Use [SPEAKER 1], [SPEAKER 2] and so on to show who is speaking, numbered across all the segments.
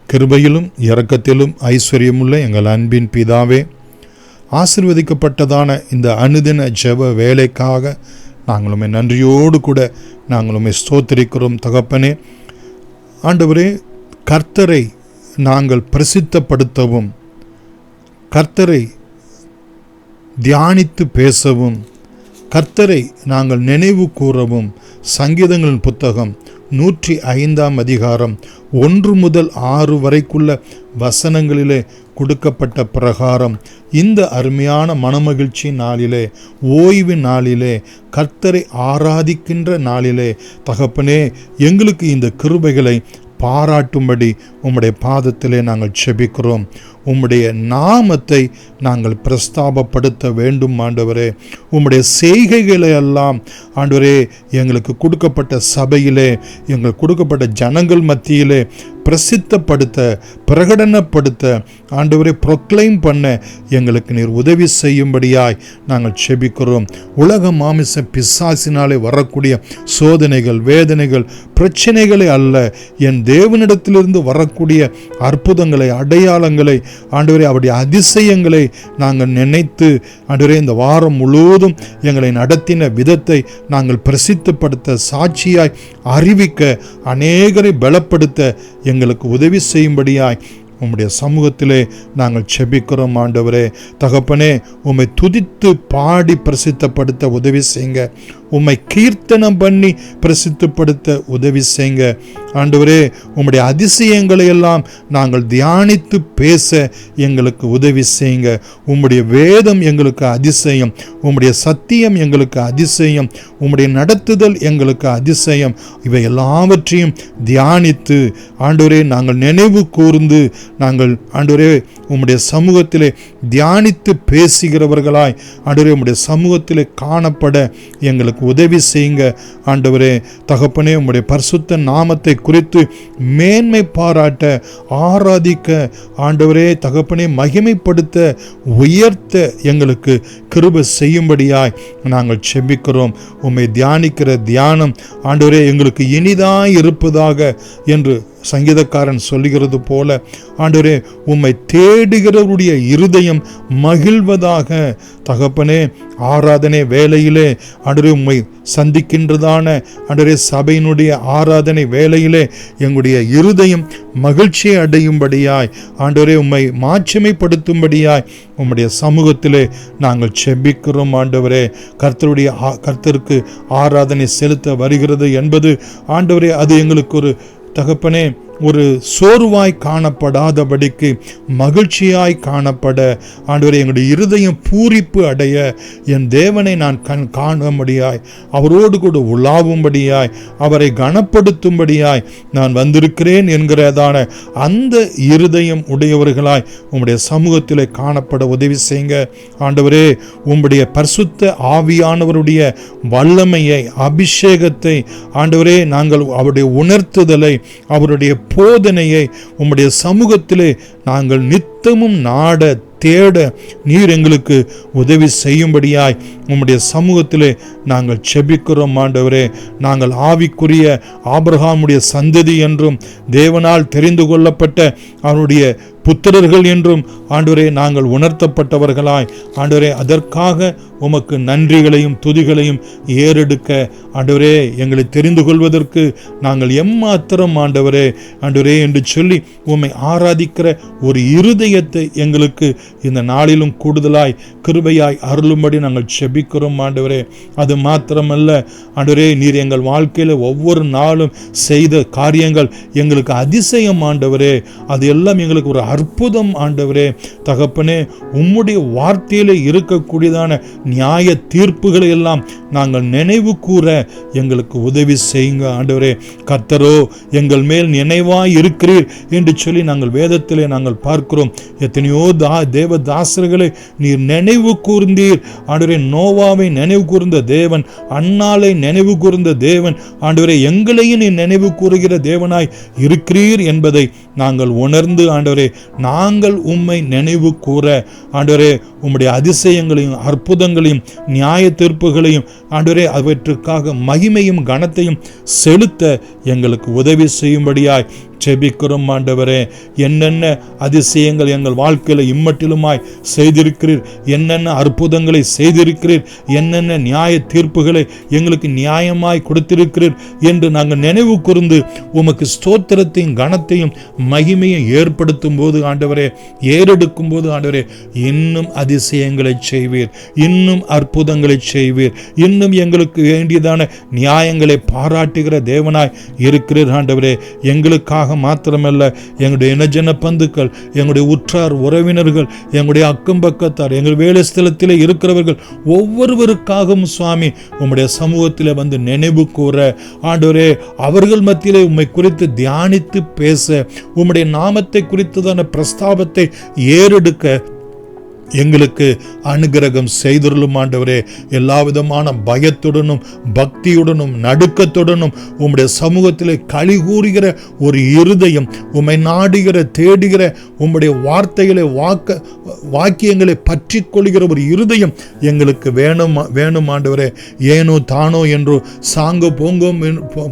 [SPEAKER 1] கிருபையிலும் இரக்கத்திலும் ஐஸ்வர்யமுள்ள எங்கள் அன்பின் பிதாவே, ஆசீர்வதிக்கப்பட்டதான இந்த அனுதின ஜெப வேலைக்காக நாங்களுமே நன்றியோடு கூட நாங்களுமே ஸ்தோத்திரிக்கிறோம். தகப்பனே, ஆண்டவரே, கர்த்தரை நாங்கள் பிரசித்தப்படுத்தவும், கர்த்தரை தியானித்து பேசவும், கர்த்தரை நாங்கள் நினைவு கூறவும் சங்கீதங்களின் புத்தகம் 105 அதிகாரம் 1 முதல் 6 வரைக்குள்ள வசனங்களிலே கொடுக்கப்பட்ட பிரகாரம் இந்த அருமையான மனமகிழ்ச்சி நாளிலே, ஓய்வு நாளிலே, கர்த்தரை ஆராதிக்கின்ற நாளிலே தகப்பனே, எங்களுக்கு இந்த கிருபைகளை பாராட்டும்படி உம்முடைய பாதத்திலே நாங்கள் செபிக்கிறோம். உம்முடைய நாமத்தை நாங்கள் பிரஸ்தாபப்படுத்த வேண்டும் ஆண்டவரே. உம்முடைய செய்கைகளை எல்லாம் ஆண்டவரே எங்களுக்கு கொடுக்கப்பட்ட சபையிலே, எங்களுக்கு கொடுக்கப்பட்ட ஜனங்கள் மத்தியிலே பிரசித்தப்படுத்த, பிரகடனப்படுத்த, ஆண்டவரே ப்ரொக்ளைம் பண்ண எங்களுக்கு நீர் உதவி செய்யும்படியாய் நாங்கள் செபிக்கிறோம். உலக மாமிச பிசாசினாலே வரக்கூடிய சோதனைகள், வேதனைகள், பிரச்சனைகளை அல்ல, என் தேவனிடத்திலிருந்து வரக்கூடிய அற்புதங்களை, அடையாளங்களை, ஆண்டவரே அவருடைய அதிசயங்களை நாங்கள் நினைத்து, ஆண்டவரே இந்த வாரம் முழுவதும் எங்களை நடத்தின விதத்தை நாங்கள் பிரசித்தப்படுத்த, சாட்சியாய் அறிவிக்க, அநேகரை பலப்படுத்த எங்களுக்கு உதவி செய்யும்படியாய் உம்முடைய சமூகத்திலே நாங்கள் செபிக்கிறோம். ஆண்டவரே தகப்பனே, உம்மை துதித்து பாடி பிரசித்தப்படுத்த உதவி செய்யுங்க. உம்மை கீர்த்தனம் பண்ணி பிரசித்தப்படுத்த உதவி செய்யுங்க. ஆண்டவரே, உம்முடைய அதிசயங்களை எல்லாம் நாங்கள் தியானித்து பேச எங்களுக்கு உதவி செய்யுங்க. உம்முடைய வேதம் எங்களுக்கு அதிசயம், உம்முடைய சத்தியம் எங்களுக்கு அதிசயம், உம்முடைய நடத்துதல் எங்களுக்கு அதிசயம். இவை எல்லாவற்றையும் தியானித்து ஆண்டவரே நாங்கள் நினைவு கூர்ந்து நாங்கள் ஆண்டவரே உம்முடைய சமூகத்திலே தியானித்து பேசுகிறவர்களாய் ஆண்டவரே உம்முடைய சமூகத்திலே காணப்பட எங்களுக்கு உதவி செய்யுங்க. ஆண்டவரே தகப்பனே, உம்முடைய பரிசுத்த நாமத்தை குறித்து மேன்மை பாராட்ட, ஆராதிக்க, ஆண்டவரே தகப்பனே மகிமைப்படுத்த, உயர்த்த எங்களுக்கு கிருபை செய்யும்படியாய் நாங்கள் செபிக்கிறோம். உம்மை தியானிக்கிற தியானம் ஆண்டவரே எங்களுக்கு இனிதாய் இருப்பதாக என்று சங்கீதக்காரன் சொல்லுகிறது போல, ஆண்டவரே உம்மை தேடுகிறவருடைய இருதயம் மகிழ்வதாக. தகப்பனே, ஆராதனை வேளையிலே ஆண்டவரே உம்மை சந்திக்கின்றதான ஆண்டவரே சபையினுடைய ஆராதனை வேளையிலே எங்களுடைய இருதயம் மகிழ்ச்சியை அடையும்படியாய், ஆண்டவரே உம்மை மாட்சிமைப்படுத்தும்படியாய் உம்முடைய சமூகத்திலே நாங்கள் செபிக்கிறோம். ஆண்டவரே, கர்த்தருக்கு ஆராதனை செலுத்த வருகிறது என்பது ஆண்டவரே அது எங்களுக்கு ஒரு தகப்பனே ஒரு சோர்வாய் காணப்படாதபடிக்கு மகிழ்ச்சியாய் காணப்பட, ஆண்டவரே எங்களுடைய இருதயம் பூரிப்பு அடைய, என் தேவனை நான் காணும்படியாய், அவரோடு கூட உலாவும்படியாய், அவரை கனப்படுத்தும்படியாய் நான் வந்திருக்கிறேன் என்கிறதான அந்த இருதயம் உடையவர்களாய் உம்முடைய சமூகத்திலே காணப்பட உதவி செய்யுங்க. ஆண்டவரே, உம்முடைய பரிசுத்த ஆவியானவருடைய வல்லமையை, அபிஷேகத்தை ஆண்டவரே நாங்கள் அவருடைய உணர்த்துதலை, அவருடைய போதனையை உம்முடைய சமூகத்திலே நாங்கள் நித்தமும் நாட, தேட நீர் எங்களுக்கு உதவி செய்யும்படியாய் உம்முடைய சமூகத்திலே நாங்கள் செபிக்கிறோம். ஆண்டவரே, நாங்கள் ஆவிக்குரிய ஆபிரகாமுடைய சந்ததி என்றும் தேவனால் தெரிந்து கொள்ளப்பட்ட அவருடைய புத்திரர்கள் என்றும் ஆண்டவரே நாங்கள் உணர்த்தப்பட்டவர்களாய், ஆண்டவரே அதற்காக உமக்கு நன்றிகளையும் துதிகளையும் ஏறெடுக்க, ஆண்டவரே எங்களை தெரிந்து கொள்வதற்கு நாங்கள் எம்மாத்திரம் ஆண்டவரே என்று சொல்லி உம்மை ஆராதிக்கிற ஒரு இருதயத்தை எங்களுக்கு இந்த நாளிலும் கூடுதலாய் கிருபையாய் அருளும்படி நாங்கள் செபிக்கிறோம். ஆண்டவரே, அது மாத்திரமல்ல ஆண்டவரே, நீர் எங்கள் வாழ்க்கையில் ஒவ்வொரு நாளும் செய்த காரியங்கள் எங்களுக்கு அதிசயம். ஆண்டவரே, அது எல்லாம் எங்களுக்கு ஒரு அற்புதம். ஆண்டவரே தகப்பனே, உம்முடைய வார்த்தையிலே இருக்கக்கூடியதான நியாய தீர்ப்புகளை எல்லாம் நாங்கள் நினைவு கூற எங்களுக்கு உதவி செய்யுங்க. ஆண்டவரே, கர்த்தரோ எங்கள் மேல் நினைவாய் இருக்கிறீர் என்று சொல்லி நாங்கள் வேதத்திலே நாங்கள் பார்க்கிறோம். எத்தனையோ தேவதாசர்களை நீர் நினைவு கூர்ந்தீர். ஆண்டவரே, நோவாவை நினைவு கூர்ந்த தேவன், அன்னாளை நினைவு கூர்ந்த தேவன், ஆண்டவரே எங்களையும் நீர் நினைவு கூறுகிற தேவனாய் இருக்கிறீர் என்பதை நாங்கள் உணர்ந்து, ஆண்டவரே நாங்கள் உம்மை நினைவு கூற, ஆண்டவரே உம்முடைய அதிசயங்களையும் அற்புதங்களையும் நியாய தீர்ப்புகளையும் ஆண்டவரே அவற்றுக்காக மகிமையும் கனத்தையும் செலுத்த எங்களுக்கு உதவி செய்யும்படியாய் செபிக்கிறோம் ஆண்டவரே. என்னென்ன அதிசயங்கள் எங்கள் வாழ்க்கையில் இம்மட்டிலுமாய் செய்திருக்கிறீர், என்னென்ன அற்புதங்களை செய்திருக்கிறீர், என்னென்ன நியாய தீர்ப்புகளை எங்களுக்கு நியாயமாய் கொடுத்திருக்கிறீர் என்று நாங்கள் நினைவு கூர்ந்து உமக்கு ஸ்தோத்திரத்தையும் கனத்தையும் மகிமையை ஏற்படுத்தும் போது ஆண்டவரே, ஏறெடுக்கும் போது ஆண்டவரே, இன்னும் அதிசயங்களை செய்வீர், இன்னும் அற்புதங்களை செய்வீர், இன்னும் எங்களுக்கு வேண்டியதான நியாயங்களை பாராட்டுகிற தேவனாய் இருக்கிறீர் ஆண்டவரே. எங்களுக்காக மாத்திரமல்ல, எங்களுடைய இனஜன பந்துக்கள், எங்களுடைய உற்றார் உறவினர்கள், எங்களுடைய அக்கம் பக்கத்தார், எங்கள் வேலை ஸ்தலத்திலே இருக்கிறவர்கள் ஒவ்வொருவருக்காகவும் சுவாமி உம்முடைய சமூகத்தில் வந்து நினைவு கூற ஆண்டவரே, அவர்கள் மத்தியிலே உம்மை குறித்து தியானித்து பேச, உம்முடைய நாமத்தை குறித்ததான பிரஸ்தாபத்தை ஏறெடுக்க எங்களுக்கு அனுகிரகம் செய்துள்ளும் ஆண்டவரே. எல்லா விதமான பயத்துடனும் பக்தியுடனும் நடுக்கத்துடனும் உம்முடைய சமூகத்திலே களி கூறுகிற ஒரு இருதயம், உம்மை நாடுகிற தேடுகிற உம்முடைய வார்த்தைகளை வாக்கியங்களை பற்றி கொள்கிற ஒரு இருதயம் எங்களுக்கு வேணும் ஆண்டவரே. ஏனோ தானோ என்றோ சாங்க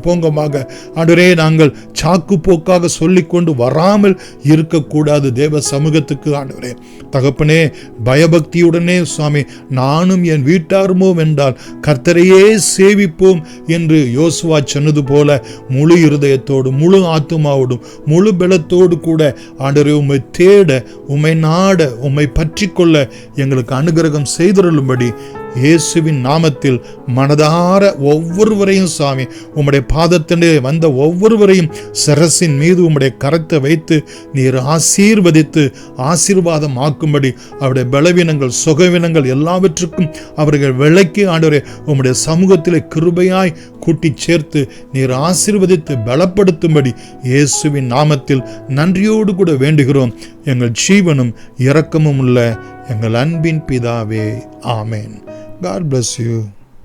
[SPEAKER 1] போங்கமாக ஆண்டவரே நாங்கள் சாக்கு போக்காக சொல்லிக்கொண்டு வராமல் இருக்கக்கூடாது தேவ சமூகத்துக்கு ஆண்டவரே. தகப்பனே, பயபக்தியுடனே சுவாமி நானும் என் வீட்டாருமோ என்றால் கர்த்தரையே சேவிப்போம் என்று யோசுவா சொன்னது போல முழு இருதயத்தோடு முழு ஆத்துமாவோடும் முழு பலத்தோடு கூட ஆண்டவரே உம்மை தேட, உம்மை நாட, உம்மை பற்றி கொள்ள எங்களுக்கு அனுகிரகம் செய்தருளும்படி இயேசுவின் நாமத்தில் மனதார ஒவ்வொருவரையும் சுவாமி உம்முடைய பாதத்திலே வந்த ஒவ்வொருவரையும் சிரசின் மீது உம்முடைய கரத்தை வைத்து நீர் ஆசீர்வதித்து ஆசீர்வாதம் ஆக்கும்படி அவருடைய பலவீனங்கள் சுகவீனங்கள் எல்லாவற்றுக்கும் அவர்கள் விலக்கி ஆண்டவரே உம்முடைய சமூகத்திலே கிருபையாய் கூட்டி சேர்த்து நீர் ஆசீர்வதித்து பலப்படுத்தும்படி இயேசுவின் நாமத்தில் நன்றியோடு கூட வேண்டுகிறோம். எங்கள் ஜீவனும் இரக்கமும் உள்ள எங்கள் அன்பின் பிதாவே, ஆமேன். God bless you.